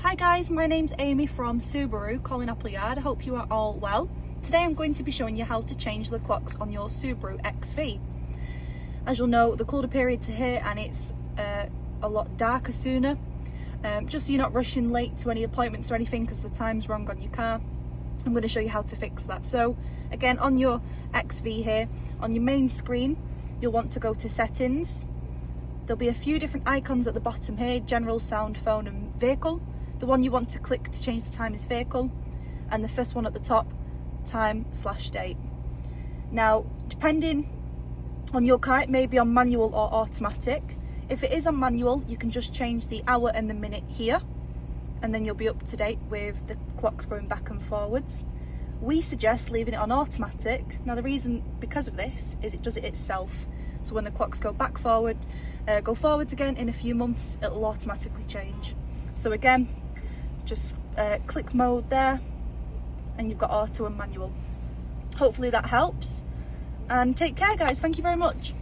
Hi guys, my name's Amy from Subaru, Colin Appleyard. I hope you are all well. Today I'm going to be showing you how to change the clocks on your Subaru XV. As you'll know, the colder periods are here and it's a lot darker sooner. Just so you're not rushing late to any appointments or anything because the time's wrong on your car, I'm going to show you how to fix that. So again, on your XV here, on your main screen, you'll want to go to settings. There'll be a few different icons at the bottom here: general, sound, phone and vehicle. The one you want to click to change the time is vehicle, and the first one at the top, time/date. Now, depending on your car, it may be on manual or automatic. If it is on manual, you can just change the hour and the minute here, and then you'll be up to date with the clocks going back and forwards. We suggest leaving it on automatic. Now the reason because of this is it does it itself. So when the clocks go forwards again in a few months, it'll automatically change. So again, just click mode there and you've got auto and manual. Hopefully that helps, and take care guys. Thank you very much.